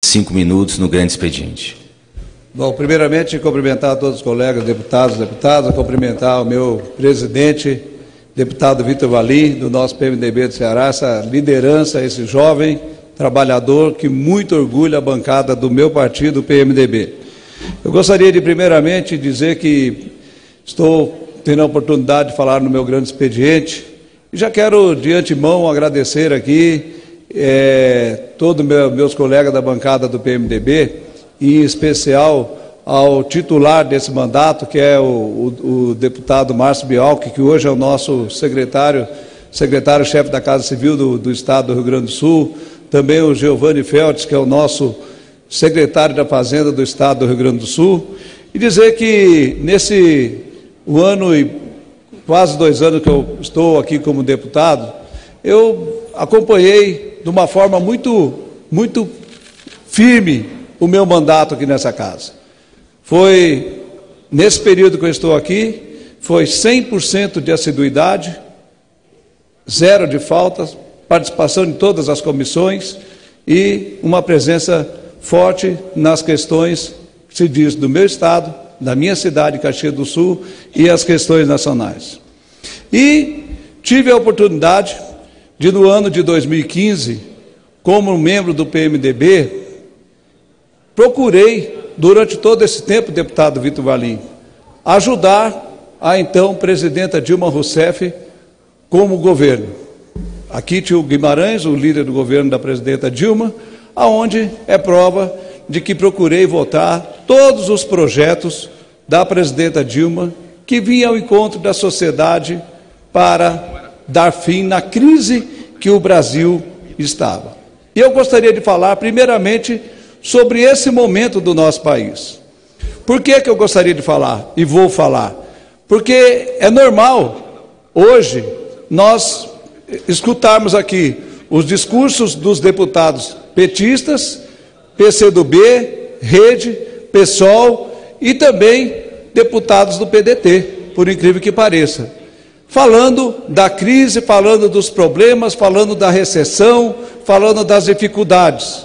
5 minutos no grande expediente. Bom, primeiramente, cumprimentar a todos os colegas, deputados e deputadas, cumprimentar o meu presidente, deputado Vitor Valim, do nosso PMDB do Ceará, essa liderança, esse jovem trabalhador que muito orgulha a bancada do meu partido, o PMDB. Eu gostaria de, primeiramente, dizer que estou tendo a oportunidade de falar no meu grande expediente e já quero, de antemão, agradecer aqui todos meus colegas da bancada do PMDB, e em especial ao titular desse mandato, que é o deputado Márcio Bialchi, que hoje é o nosso secretário-chefe da Casa Civil do Estado do Rio Grande do Sul, também o Giovanni Feltz, que é o nosso secretário da Fazenda do Estado do Rio Grande do Sul, e dizer que o ano e quase 2 anos que eu estou aqui como deputado, eu acompanhei de uma forma muito firme o meu mandato aqui nessa casa. Foi, nesse período que eu estou aqui, foi 100% de assiduidade, 0 de faltas, participação em todas as comissões e uma presença forte nas questões que se diz do meu estado, da minha cidade, Caxias do Sul, e as questões nacionais. E tive a oportunidade de, no ano de 2015, como membro do PMDB, procurei, durante todo esse tempo, deputado Vitor Valim, ajudar a então presidenta Dilma Rousseff como governo. Aqui tinha o Guimarães, o líder do governo da presidenta Dilma, aonde é prova de que procurei votar todos os projetos da presidenta Dilma que vinham ao encontro da sociedade para dar fim na crise que o Brasil estava. E eu gostaria de falar, primeiramente, sobre esse momento do nosso país. Por que eu gostaria de falar e vou falar? Porque é normal, hoje, nós escutarmos aqui os discursos dos deputados petistas, PCdoB, Rede, PSOL e também deputados do PDT, por incrível que pareça, falando da crise, falando dos problemas, falando da recessão, falando das dificuldades.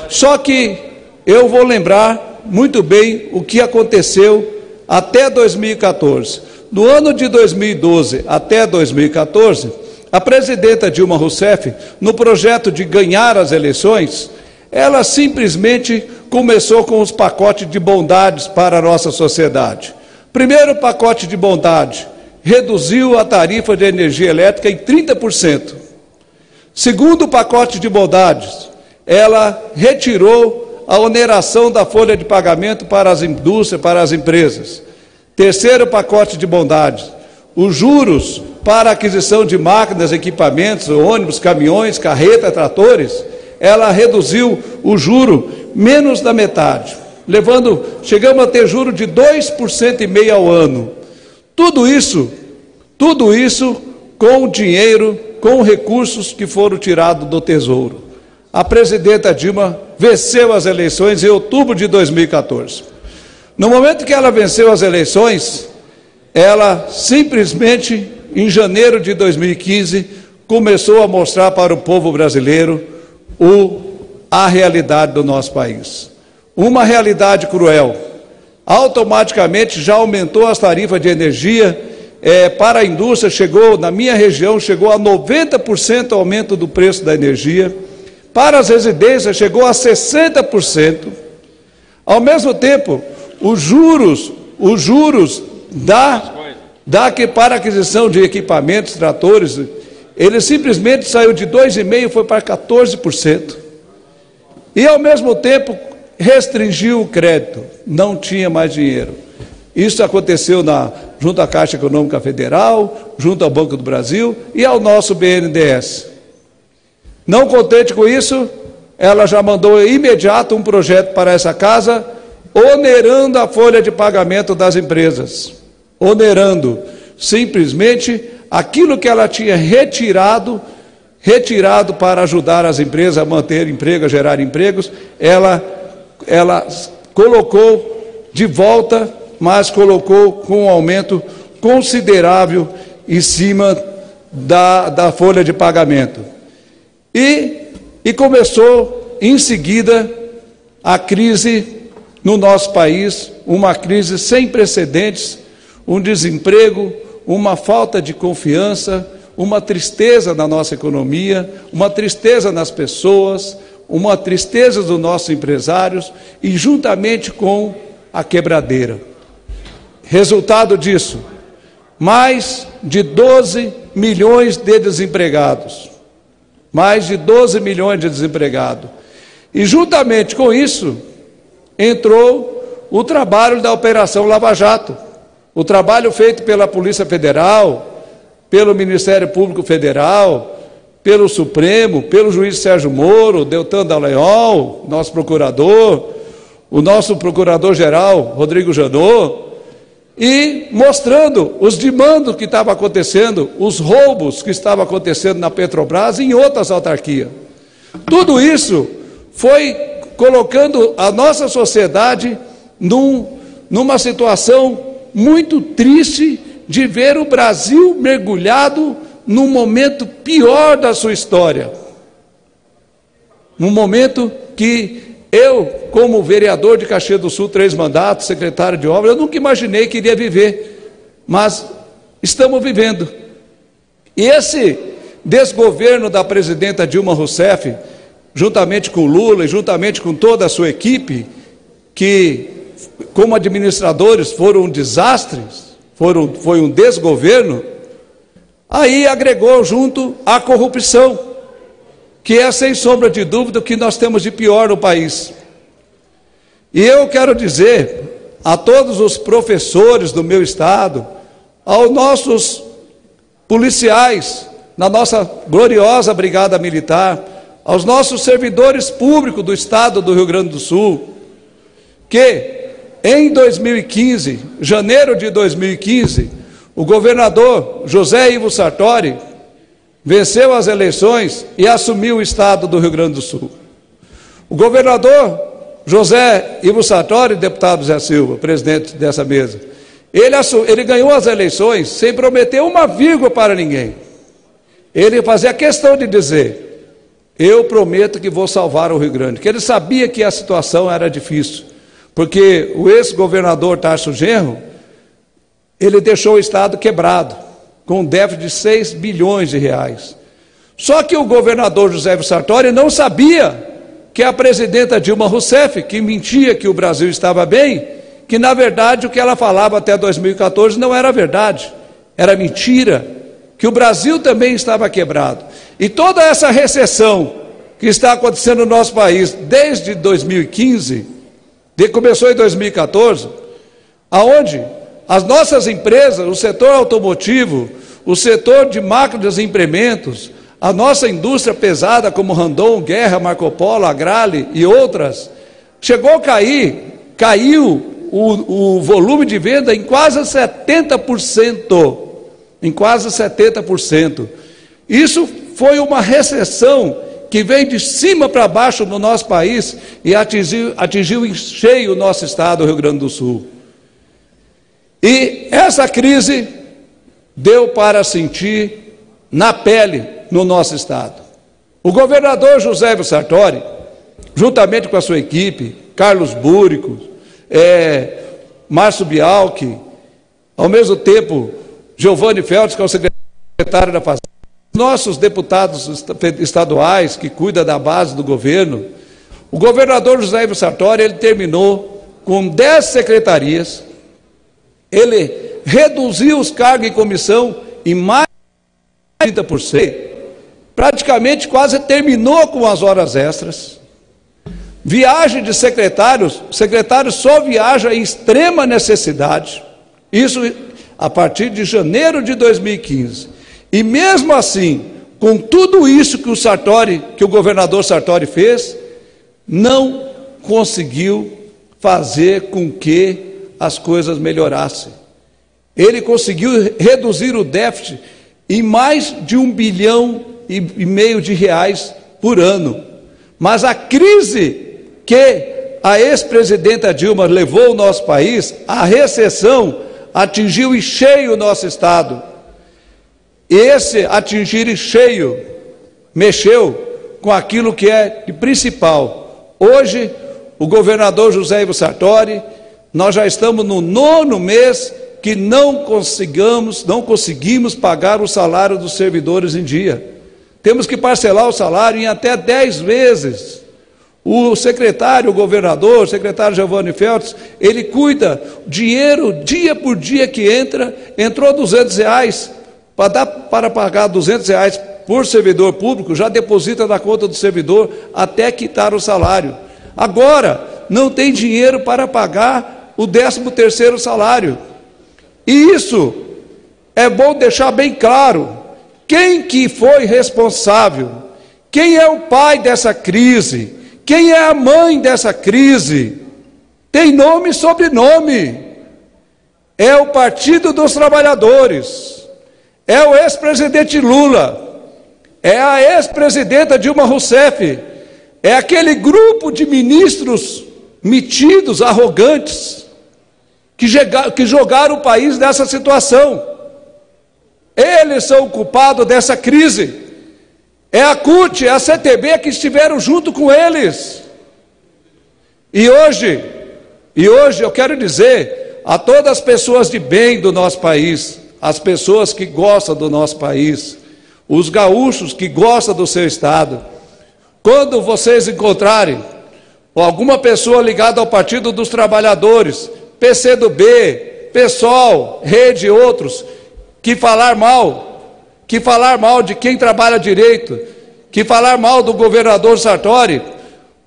Só que eu vou lembrar muito bem o que aconteceu até 2014. No ano de 2012 até 2014, a presidenta Dilma Rousseff, no projeto de ganhar as eleições, ela simplesmente começou com os pacotes de bondades para a nossa sociedade. Primeiro pacote de bondade, reduziu a tarifa de energia elétrica em 30%. Segundo pacote de bondades, ela retirou a oneração da folha de pagamento para as indústrias, para as empresas. Terceiro pacote de bondades, os juros para a aquisição de máquinas, equipamentos, ônibus, caminhões, carretas, tratores, ela reduziu o juro menos da metade, chegamos a ter juro de 2,5% ao ano. Tudo isso com dinheiro, com recursos que foram tirados do Tesouro. A presidenta Dilma venceu as eleições em outubro de 2014. No momento que ela venceu as eleições, ela simplesmente, em janeiro de 2015, começou a mostrar para o povo brasileiro a realidade do nosso país. Uma realidade cruel. Automaticamente já aumentou as tarifas de energia, para a indústria na minha região, chegou a 90% aumento do preço da energia. Para as residências chegou a 60%. Ao mesmo tempo, os juros para aquisição de equipamentos, tratores, ele simplesmente saiu de 2,5% e foi para 14%. E ao mesmo tempo restringiu o crédito, não tinha mais dinheiro. Isso aconteceu junto à Caixa Econômica Federal, junto ao Banco do Brasil e ao nosso BNDES. Não contente com isso, ela já mandou imediato um projeto para essa casa, onerando a folha de pagamento das empresas, onerando simplesmente aquilo que ela tinha retirado para ajudar as empresas a manter emprego, a gerar empregos, ela colocou de volta, mas colocou com um aumento considerável em cima da folha de pagamento. E começou, em seguida, a crise no nosso país, uma crise sem precedentes, um desemprego, uma falta de confiança, uma tristeza na nossa economia, uma tristeza nas pessoas, uma tristeza dos nossos empresários e juntamente com a quebradeira. Resultado disso, mais de 12 milhões de desempregados. Mais de 12 milhões de desempregados. E juntamente com isso, entrou o trabalho da Operação Lava Jato, o trabalho feito pela Polícia Federal, pelo Ministério Público Federal, pelo Supremo, pelo juiz Sérgio Moro, Deltan Dallagnol, nosso procurador, o nosso procurador-geral, Rodrigo Janot, e mostrando os desmandos que estavam acontecendo, os roubos que estavam acontecendo na Petrobras e em outras autarquias. Tudo isso foi colocando a nossa sociedade numa situação muito triste de ver o Brasil mergulhado num momento pior da sua história. Num momento que eu, como vereador de Caxias do Sul, 3 mandatos, secretário de obras, eu nunca imaginei que iria viver, mas estamos vivendo. E esse desgoverno da presidenta Dilma Rousseff, juntamente com Lula e juntamente com toda a sua equipe, que como administradores foram desastres, foi um desgoverno, aí agregou junto a corrupção, que é sem sombra de dúvida o que nós temos de pior no país. E eu quero dizer a todos os professores do meu estado, aos nossos policiais, na nossa gloriosa Brigada Militar, aos nossos servidores públicos do estado do Rio Grande do Sul, que em 2015, janeiro de 2015, o governador José Ivo Sartori venceu as eleições e assumiu o estado do Rio Grande do Sul. O governador José Ivo Sartori, deputado Zé Silva, presidente dessa mesa, ele ganhou as eleições sem prometer uma vírgula para ninguém. Ele fazia questão de dizer: eu prometo que vou salvar o Rio Grande, que ele sabia que a situação era difícil, porque o ex-governador Tarso Genro, ele deixou o estado quebrado, com um déficit de 6 bilhões de reais. Só que o governador José Ivo Sartori não sabia que a presidenta Dilma Rousseff, que mentia que o Brasil estava bem, que na verdade o que ela falava até 2014 não era verdade, era mentira, que o Brasil também estava quebrado. E toda essa recessão que está acontecendo no nosso país desde 2015, começou em 2014, aonde as nossas empresas, o setor automotivo, o setor de máquinas e implementos, a nossa indústria pesada como Randon, Guerra, Marco Polo, Agrale e outras, chegou a caiu o volume de venda em quase 70%, em quase 70%. Isso foi uma recessão que vem de cima para baixo no nosso país e atingiu em cheio o nosso estado, o Rio Grande do Sul. E essa crise deu para sentir na pele no nosso estado. O governador José Ivo Sartori, juntamente com a sua equipe, Carlos Búrico, Márcio Bialchi, ao mesmo tempo, Giovanni Feltz, que é o secretário da Fazenda, nossos deputados estaduais que cuidam da base do governo, o governador José Ivo Sartori, ele terminou com 10 secretarias, ele reduziu os cargos em comissão em mais de 30%, praticamente quase terminou com as horas extras. Viagem de secretários só viaja em extrema necessidade, isso a partir de janeiro de 2015. E mesmo assim, com tudo isso que o governador Sartori fez, não conseguiu fazer com que as coisas melhorassem. Ele conseguiu reduzir o déficit em mais de 1,5 bilhão de reais por ano. Mas a crise que a ex-presidenta Dilma levou o nosso país, a recessão, atingiu em cheio o nosso estado. Esse atingir em cheio mexeu com aquilo que é de principal. Hoje, o governador José Ivo Sartori, nós já estamos no 9º mês que não conseguimos pagar o salário dos servidores em dia. Temos que parcelar o salário em até 10 vezes. O governador, o secretário Giovanni Feltz, ele cuida, dinheiro, dia por dia que entrou R$200, para pagar R$200 por servidor público, já deposita na conta do servidor até quitar o salário. Agora, não tem dinheiro para pagar o 13º salário. E isso é bom deixar bem claro. Quem que foi responsável? Quem é o pai dessa crise? Quem é a mãe dessa crise? Tem nome e sobrenome. É o Partido dos Trabalhadores. É o ex-presidente Lula. É a ex-presidenta Dilma Rousseff. É aquele grupo de ministros metidos, arrogantes, que jogaram o país nessa situação. Eles são o culpado dessa crise. É a CUT, é a CTB que estiveram junto com eles. E hoje eu quero dizer a todas as pessoas de bem do nosso país, as pessoas que gostam do nosso país, os gaúchos que gostam do seu estado, quando vocês encontrarem alguma pessoa ligada ao Partido dos Trabalhadores, PCdoB, PSOL, Rede e outros, que falar mal de quem trabalha direito, que falar mal do governador Sartori,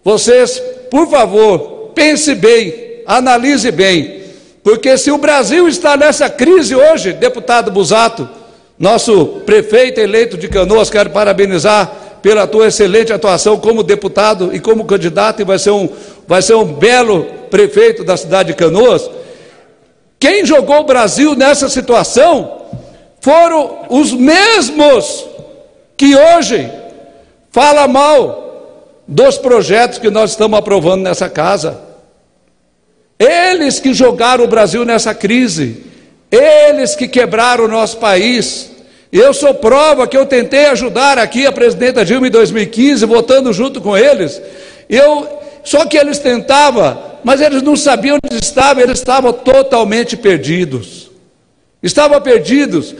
vocês, por favor, pense bem, analise bem, porque se o Brasil está nessa crise hoje, deputado Busato, nosso prefeito eleito de Canoas, quero parabenizar pela tua excelente atuação como deputado e como candidato, e vai ser um belo prefeito da cidade de Canoas. Quem jogou o Brasil nessa situação foram os mesmos que hoje falam mal dos projetos que nós estamos aprovando nessa casa. Eles que jogaram o Brasil nessa crise, eles que quebraram o nosso país. Eu sou prova que eu tentei ajudar aqui a presidenta Dilma em 2015, votando junto com eles. Só que eles tentavam, mas eles não sabiam onde estavam, eles estavam totalmente perdidos. Estavam perdidos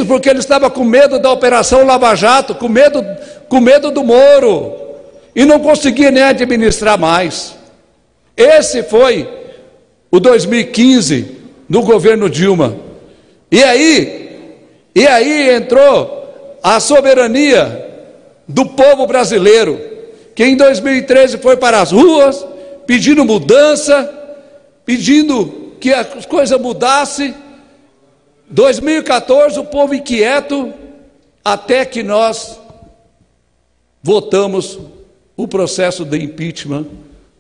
porque eles estavam com medo da Operação Lava Jato, com medo do Moro, e não conseguiam nem administrar mais. Esse foi o 2015 do governo Dilma. E aí entrou a soberania do povo brasileiro, que em 2013 foi para as ruas, pedindo mudança, pedindo que as coisas mudassem. 2014, o povo inquieto, até que nós votamos o processo de impeachment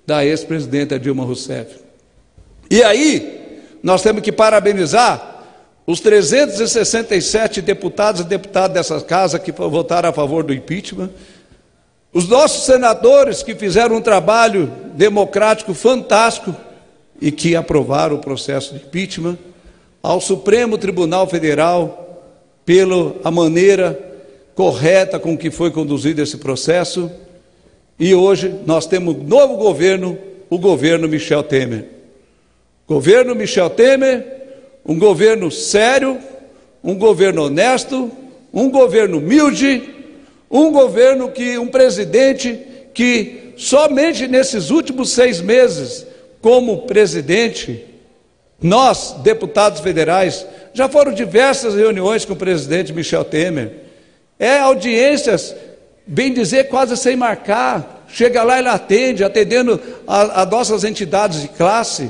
da ex-presidenta Dilma Rousseff. E aí, nós temos que parabenizar os 367 deputados e deputadas dessa casa que votaram a favor do impeachment, os nossos senadores que fizeram um trabalho democrático fantástico e que aprovaram o processo de impeachment, ao Supremo Tribunal Federal, pela maneira correta com que foi conduzido esse processo, e hoje nós temos um novo governo, o governo Michel Temer. Governo Michel Temer, um governo sério, um governo honesto, um governo humilde, um presidente que somente nesses últimos 6 meses, como presidente, nós, deputados federais, já foram diversas reuniões com o presidente Michel Temer, audiências, bem dizer, quase sem marcar, chega lá e ele atendendo a nossas entidades de classe,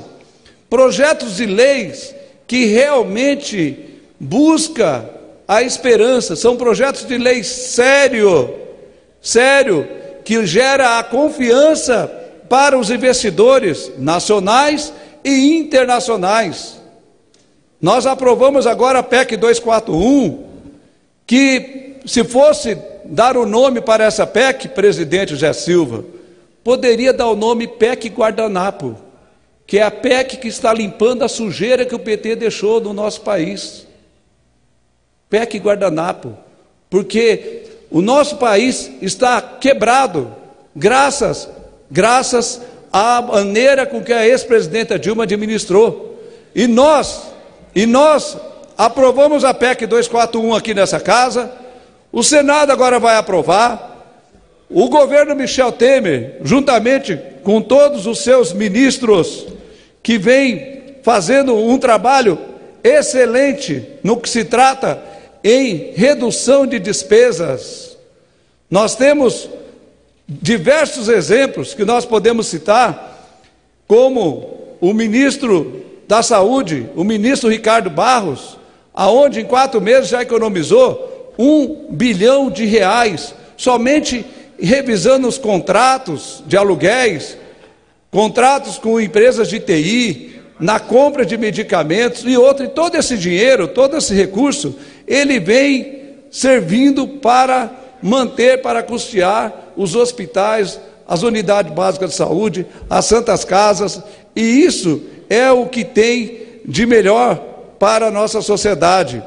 projetos de leis que realmente busca a esperança, são projetos de lei sério, que gera a confiança para os investidores nacionais e internacionais. Nós aprovamos agora a PEC 241, que se fosse dar o nome para essa PEC, presidente José Silva, poderia dar o nome PEC Guardanapo, que é a PEC que está limpando a sujeira que o PT deixou no nosso país. PEC Guardanapo, porque o nosso país está quebrado, graças a maneira com que a ex-presidenta Dilma administrou. E nós aprovamos a PEC 241 aqui nessa casa, o Senado agora vai aprovar, o governo Michel Temer, juntamente com todos os seus ministros, que vem fazendo um trabalho excelente no que se trata em redução de despesas. Nós temos diversos exemplos que nós podemos citar, como o ministro da Saúde, o ministro Ricardo Barros, aonde em 4 meses já economizou R$1 bilhão, somente revisando os contratos de aluguéis, contratos com empresas de TI, na compra de medicamentos e outro. E todo esse dinheiro, todo esse recurso, ele vem servindo para manter, para custear os hospitais, as unidades básicas de saúde, as santas casas, e isso é o que tem de melhor para a nossa sociedade.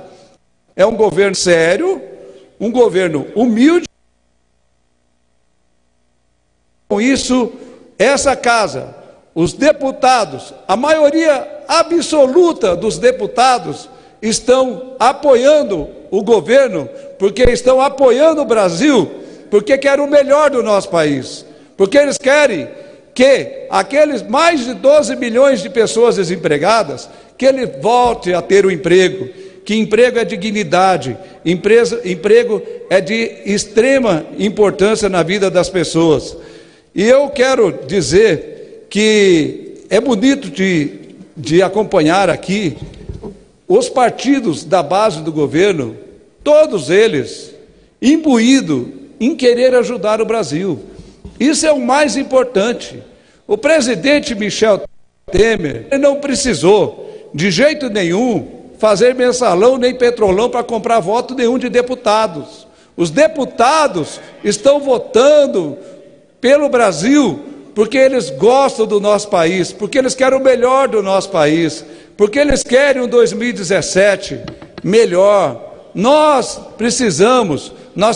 É um governo sério, um governo humilde. Com isso, essa casa, os deputados, a maioria absoluta dos deputados estão apoiando o governo, porque estão apoiando o Brasil, porque querem o melhor do nosso país, porque eles querem que aqueles mais de 12 milhões de pessoas desempregadas, que ele volte a ter o emprego, que emprego é dignidade, emprego é de extrema importância na vida das pessoas. E eu quero dizer que é bonito de acompanhar aqui os partidos da base do governo, todos eles imbuídos em querer ajudar o Brasil. Isso é o mais importante. O presidente Michel Temer não precisou, de jeito nenhum, fazer mensalão nem petrolão para comprar voto nenhum de deputados. Os deputados estão votando pelo Brasil porque eles gostam do nosso país, porque eles querem o melhor do nosso país, porque eles querem um 2017 melhor. Nós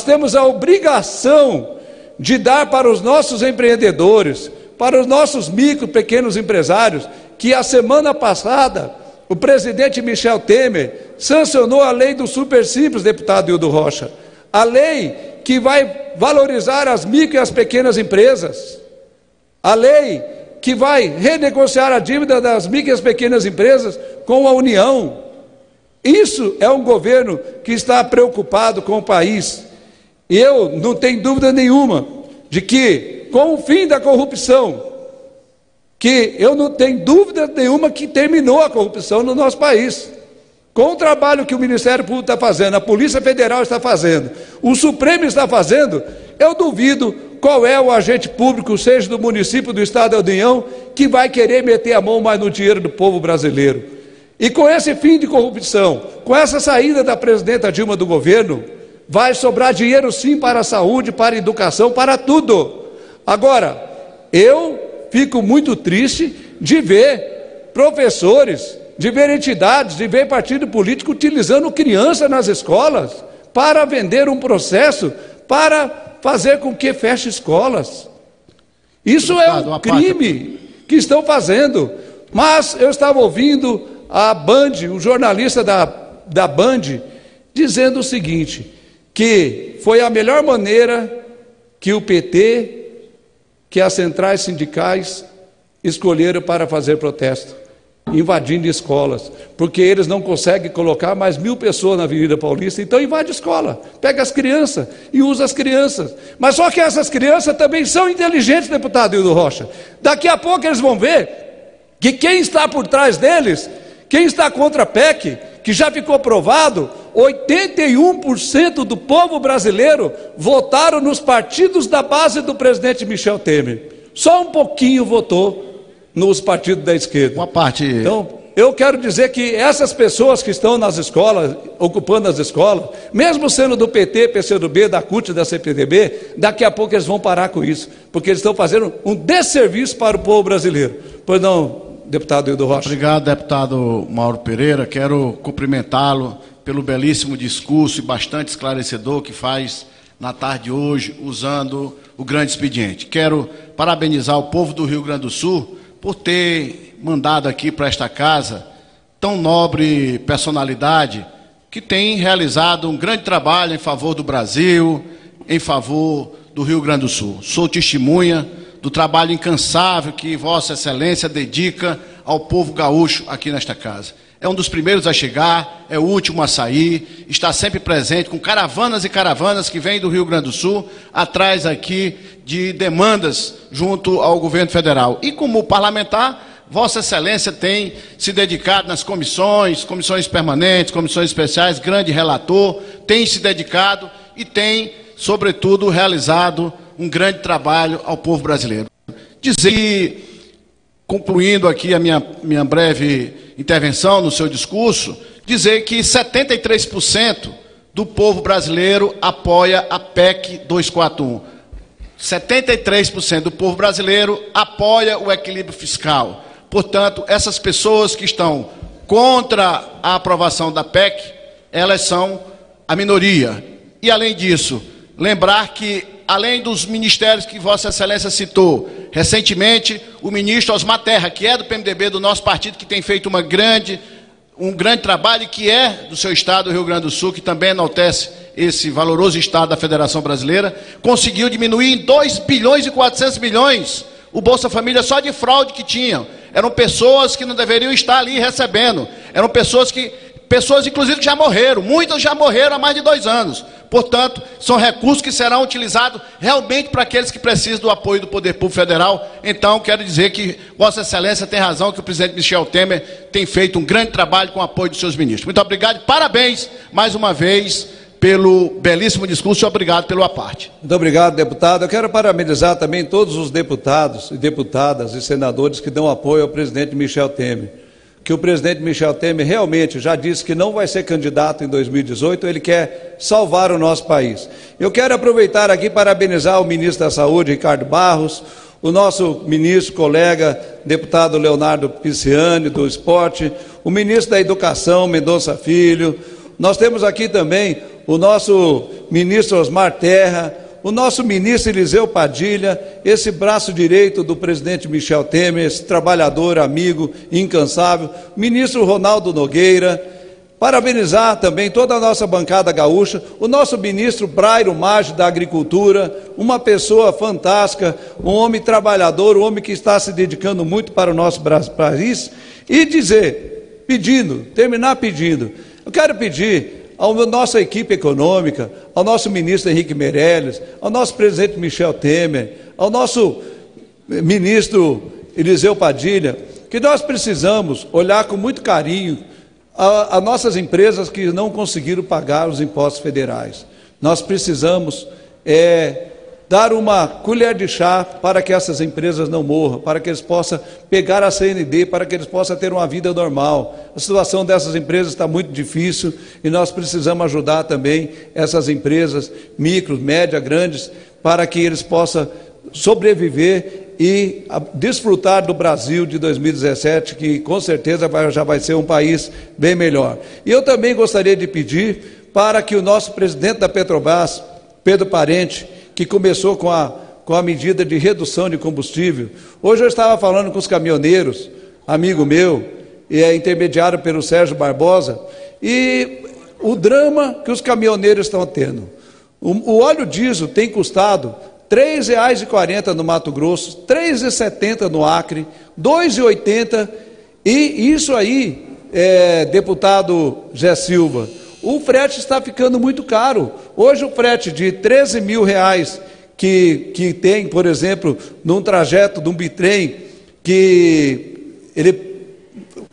temos a obrigação de dar para os nossos empreendedores, para os nossos micro, pequenos empresários, que a semana passada o presidente Michel Temer sancionou a lei do Super Simples, deputado Hildo Rocha, a lei que vai valorizar as micro e as pequenas empresas, a lei que vai renegociar a dívida das micro e as pequenas empresas com a União. Isso é um governo que está preocupado com o país. E eu não tenho dúvida nenhuma de que, com o fim da corrupção, que eu não tenho dúvida nenhuma que terminou a corrupção no nosso país. Com o trabalho que o Ministério Público está fazendo, a Polícia Federal está fazendo, o Supremo está fazendo, eu duvido qual é o agente público, seja do município, do Estado ou da União, que vai querer meter a mão mais no dinheiro do povo brasileiro. E com esse fim de corrupção, com essa saída da presidenta Dilma do governo, vai sobrar dinheiro sim para a saúde, para a educação, para tudo. Agora, eu fico muito triste de ver professores, de ver entidades, de ver partido político utilizando criança nas escolas para vender um processo, para fazer com que feche escolas. Isso é um crime que estão fazendo. Mas eu estava ouvindo a Band, o jornalista da Band, dizendo o seguinte, que foi a melhor maneira que o PT, que as centrais sindicais escolheram para fazer protesto, invadindo escolas, porque eles não conseguem colocar mais 1.000 pessoas na Avenida Paulista, então invade a escola, pega as crianças e usa as crianças. Mas só que essas crianças também são inteligentes, deputado Hildo Rocha. Daqui a pouco eles vão ver que quem está por trás deles, quem está contra a PEC, que já ficou provado, 81% do povo brasileiro votaram nos partidos da base do presidente Michel Temer. Só um pouquinho votou nos partidos da esquerda. Uma parte. Então, eu quero dizer que essas pessoas que estão nas escolas, ocupando as escolas, mesmo sendo do PT, PCdoB, da CUT, da CPDB, daqui a pouco eles vão parar com isso, porque eles estão fazendo um desserviço para o povo brasileiro. Pois não, deputado Hildo Rocha? Obrigado, deputado Mauro Pereira. Quero cumprimentá-lo pelo belíssimo discurso e bastante esclarecedor que faz na tarde de hoje, usando o grande expediente. Quero parabenizar o povo do Rio Grande do Sul por ter mandado aqui para esta casa tão nobre personalidade que tem realizado um grande trabalho em favor do Brasil, em favor do Rio Grande do Sul. Sou testemunha do trabalho incansável que Vossa Excelência dedica ao povo gaúcho aqui nesta casa. É um dos primeiros a chegar, é o último a sair, está sempre presente com caravanas e caravanas que vêm do Rio Grande do Sul, atrás aqui de demandas junto ao governo federal. E como parlamentar, Vossa Excelência tem se dedicado nas comissões permanentes, comissões especiais, grande relator, tem se dedicado e tem, sobretudo, realizado um grande trabalho ao povo brasileiro. Dizer que, concluindo aqui a minha breve intervenção no seu discurso, dizer que 73% do povo brasileiro apoia a PEC 241. 73% do povo brasileiro apoia o equilíbrio fiscal. Portanto, essas pessoas que estão contra a aprovação da PEC, elas são a minoria. E, além disso, lembrar que, além dos ministérios que Vossa Excelência citou, recentemente, o ministro Osmar Terra, que é do PMDB, do nosso partido, que tem feito um grande trabalho, que é do seu estado, do Rio Grande do Sul, que também enaltece esse valoroso estado da Federação Brasileira, conseguiu diminuir em 2 bilhões e 400 milhões o Bolsa Família só de fraude que tinham. Eram pessoas que não deveriam estar ali recebendo. Eram pessoas inclusive que já morreram. Muitas já morreram há mais de 2 anos. Portanto, são recursos que serão utilizados realmente para aqueles que precisam do apoio do Poder Público Federal. Então, quero dizer que Vossa Excelência tem razão, que o presidente Michel Temer tem feito um grande trabalho com o apoio dos seus ministros. Muito obrigado e parabéns, mais uma vez, pelo belíssimo discurso e obrigado pela parte. Muito obrigado, deputado. Eu quero parabenizar também todos os deputados e deputadas e senadores que dão apoio ao presidente Michel Temer. Que o presidente Michel Temer realmente já disse que não vai ser candidato em 2018, ele quer salvar o nosso país. Eu quero aproveitar aqui para parabenizar o ministro da Saúde, Ricardo Barros, o nosso ministro, colega, deputado Leonardo Pisciani, do Esporte, o ministro da Educação, Mendonça Filho. Nós temos aqui também o nosso ministro Osmar Terra, o nosso ministro Eliseu Padilha, esse braço direito do presidente Michel Temer, esse trabalhador, amigo, incansável, ministro Ronaldo Nogueira, parabenizar também toda a nossa bancada gaúcha, o nosso ministro Brairo Maggi da Agricultura, uma pessoa fantástica, um homem trabalhador, um homem que está se dedicando muito para o nosso país, e terminar pedindo, eu quero pedir à nossa equipe econômica, ao nosso ministro Henrique Meirelles, ao nosso presidente Michel Temer, ao nosso ministro Eliseu Padilha, que nós precisamos olhar com muito carinho as nossas empresas que não conseguiram pagar os impostos federais. Nós precisamos dar uma colher de chá para que essas empresas não morram, para que eles possam pegar a CND, para que eles possam ter uma vida normal. A situação dessas empresas está muito difícil e nós precisamos ajudar também essas empresas, micros, médias, grandes, para que eles possam sobreviver e desfrutar do Brasil de 2017, que com certeza já vai ser um país bem melhor. E eu também gostaria de pedir para que o nosso presidente da Petrobras, Pedro Parente, que começou com a medida de redução de combustível. Hoje eu estava falando com os caminhoneiros, amigo meu, e é intermediário pelo Sérgio Barbosa, e o drama que os caminhoneiros estão tendo. O óleo diesel tem custado R$ 3,40 no Mato Grosso, R$ 3,70 no Acre, R$ 2,80, e isso aí, deputado Zé Silva, o frete está ficando muito caro. Hoje o frete de R$ 13.000 que tem, por exemplo, num trajeto de um bitrem, que ele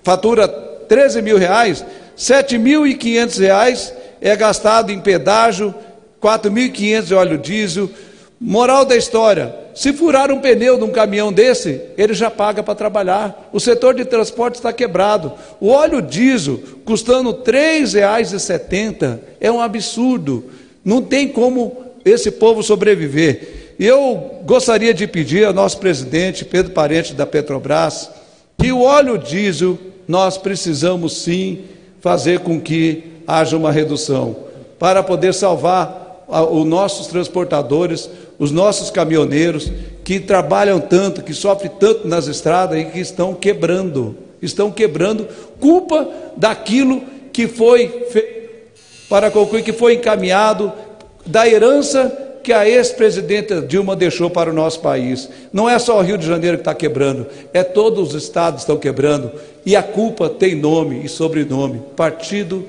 fatura R$ 13.000, R$ 7.500 é gastado em pedágio, R$ 4.500 de óleo diesel. Moral da história, se furar um pneu de um caminhão desse, ele já paga para trabalhar. O setor de transporte está quebrado. O óleo diesel custando R$ 3,70 é um absurdo. Não tem como esse povo sobreviver. E eu gostaria de pedir ao nosso presidente, Pedro Parente da Petrobras, que o óleo diesel nós precisamos sim fazer com que haja uma redução, para poder salvar os nossos transportadores, os nossos caminhoneiros, que trabalham tanto, que sofrem tanto nas estradas e que estão quebrando, culpa daquilo que foi feito para concluir, que foi encaminhado, da herança que a ex-presidenta Dilma deixou para o nosso país. Não é só o Rio de Janeiro que está quebrando, é todos os estados que estão quebrando, e a culpa tem nome e sobrenome: Partido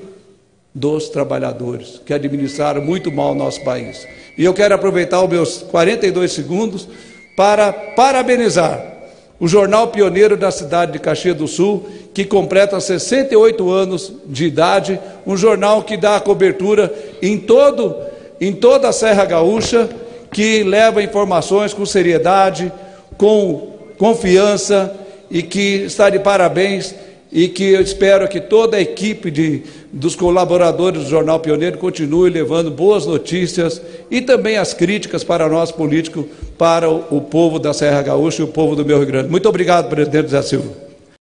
dos Trabalhadores, que administraram muito mal o nosso país. E eu quero aproveitar os meus 42 segundos para parabenizar o jornal pioneiro da cidade de Caxias do Sul, que completa 68 anos de idade, um jornal que dá cobertura em toda a Serra Gaúcha, que leva informações com seriedade, com confiança, e que está de parabéns, e que eu espero que toda a equipe dos colaboradores do Jornal Pioneiro continue levando boas notícias e também as críticas para nós políticos, para o povo da Serra Gaúcha e o povo do meu Rio Grande. Muito obrigado, presidente Zé Silva.